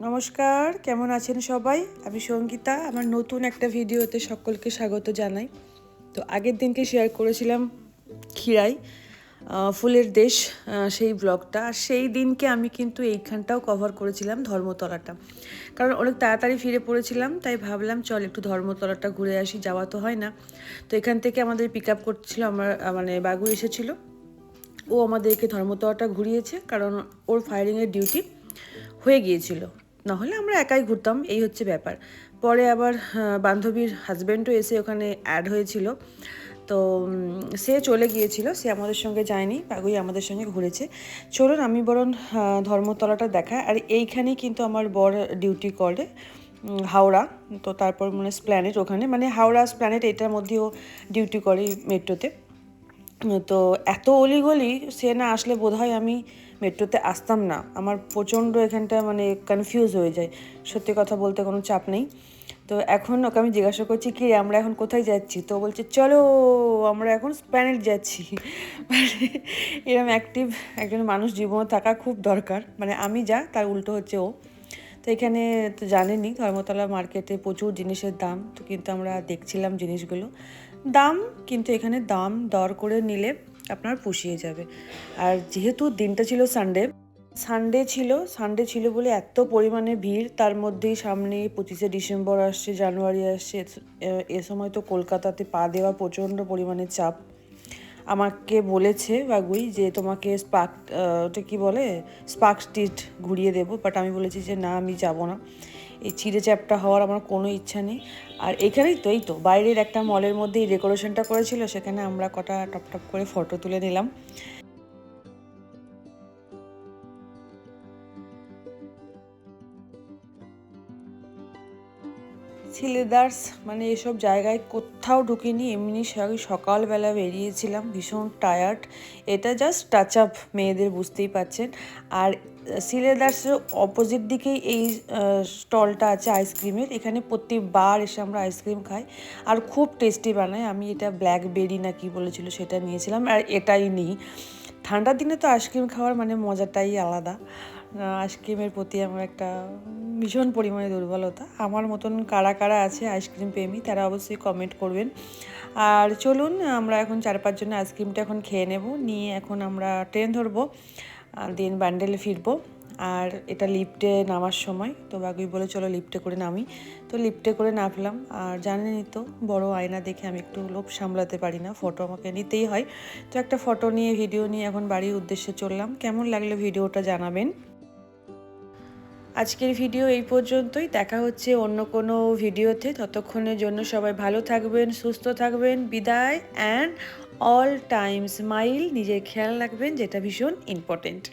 নমস্কার, কেমন আছেন সবাই? আমি সঙ্গীতা। আমার নতুন একটা ভিডিওতে সকলকে স্বাগত জানাই। তো আগের দিনকে শেয়ার করেছিলাম ক্ষীরাই ফুলের দেশ, সেই ব্লগটা। আর সেই দিনকে আমি কিন্তু এইখানটাও কভার করেছিলাম, ধর্মতলাটা। কারণ অনেক তাড়াতাড়ি ফিরে পড়েছিলাম, তাই ভাবলাম চল একটু ধর্মতলাটা ঘুরে আসি, যাওয়া তো হয় না। তো এখান থেকে আমাদের পিক আপ করছিল, আমার মানে বাগু এসেছিলো। ও আমাদেরকে ধর্মতলাটা ঘুরিয়েছে, কারণ ওর ফায়ারিংয়ের ডিউটি হয়ে গিয়েছিল। নাহলে আমরা একাই ঘুরতাম, এই হচ্ছে ব্যাপার। পরে আবার বান্ধবীর হাজব্যান্ডও এসে ওখানে অ্যাড হয়েছিল। তো সে চলে গিয়েছিল, সে আমাদের সঙ্গে যায়নি, বাগুই আমাদের সঙ্গে ঘুরেছে। চলুন আমি বরং ধর্মতলাটা দেখায়। আর এইখানেই কিন্তু আমার বর ডিউটি করে, হাওড়া। তো তারপর মানে স্প্ল্যানেট, ওখানে মানে হাওড়া স্প্ল্যানেট এটার মধ্যেও ডিউটি করে মেট্রোতে। তো এত অলিগলি, সে না আসলে বোধহয় আমি মেট্রোতে আসতাম না। আমার প্রচণ্ড এখানটা মানে কনফিউজ হয়ে যায়, সত্যি কথা বলতে কোনো চাপ নেই। তো এখন ওকে আমি জিজ্ঞাসা করছি কি আমরা এখন কোথায় যাচ্ছি, তো বলছে চলো আমরা এখন স্প্ল্যানেট যাচ্ছি। মানে এরকম অ্যাক্টিভ একজন মানুষ জীবনে থাকা খুব দরকার। মানে আমি যা, তার উল্টো হচ্ছে ও। তো এখানে তো জানেনই ধর্মতলা মার্কেটে প্রচুর জিনিসের দাম, তো কিন্তু আমরা দেখছিলাম জিনিসগুলো দাম, কিন্তু এখানে দাম দর করে নিলে আপনার পুষিয়ে যাবে। আর যেহেতু দিনটা ছিল সানডে ছিল বলে এত পরিমাণে ভিড়। তার মধ্যেই সামনে 25শে ডিসেম্বর আসছে, জানুয়ারি আসছে। এ সময় তো কলকাতাতে পা দেওয়া প্রচণ্ড পরিমাণে চাপ। আমাকে বলেছে বাগুই যে তোমাকে ওটা কী বলে, স্পার্ক স্ট্রিট ঘুরিয়ে দেবো, বাট আমি বলেছি যে না, আমি যাব না। এই চিড়ে চ্যাপটা হওয়ার আমার কোনো ইচ্ছা নেই। আর এখানেই তো এই তো বাইরের একটা মলের মধ্যেই ডেকোরেশনটা করেছিল, সেখানে আমরা কটা টপ টপ করে ফটো তুলে নিলাম। সিলেদার্স মানে এসব জায়গায় কোথাও ঢুকিনি, এমনি সকালবেলা বেরিয়েছিলাম, ভীষণ টায়ার্ড। এটা জাস্ট টাচ আপ মেয়েদের, বুঝতেই পারছেন। আর সিলেদার্সের অপোজিট দিকেই এই স্টলটা আছে আইসক্রিমের। এখানে প্রতিবার এসে আমরা আইসক্রিম খাই, আর খুব টেস্টি বানায়। আমি এটা ব্ল্যাকবেরি না কি বলেছিল সেটা নিয়েছিলাম, আর এটাই নিই। ঠান্ডার দিনে তো আইসক্রিম খাওয়ার মানে মজাটাই আলাদা। আইসক্রিমের প্রতি আমার একটা ভীষণ পরিমাণে দুর্বলতা। আমার মতন কারা কারা আছে আইসক্রিম প্রেমী, তারা অবশ্যই কমেন্ট করবেন। আর চলুন আমরা এখন 4-5 জনের আইসক্রিমটা এখন খেয়ে নেব, নিয়ে এখন আমরা ট্রেন ধরবো, দেন ব্যান্ডেলে ফিরবো। আর এটা লিফটে নামার সময়, তো বাগুই বলে চলো লিফটে করে নামি। তো লিফটে করে নামলাম। আর জানেনই তো, বড় আয়না দেখে আমি একটু লোভ সামলাতে পারি না, ফটো আমাকে নিতেই হয়। তো একটা ফটো নিয়ে, ভিডিও নিয়ে এখন বাড়ির উদ্দেশ্যে চললাম। কেমন লাগলো ভিডিওটা জানাবেন। আজকের ভিডিও এই পর্যন্তই, দেখা হচ্ছে অন্য কোনো ভিডিওতে। ততক্ষণের জন্য সবাই ভালো থাকবেন, সুস্থ থাকবেন, বিদায়। অ্যান্ড অল টাইম স্মাইল, নিজের খেয়াল রাখবেন, যেটা ভীষণ ইম্পর্টেন্ট।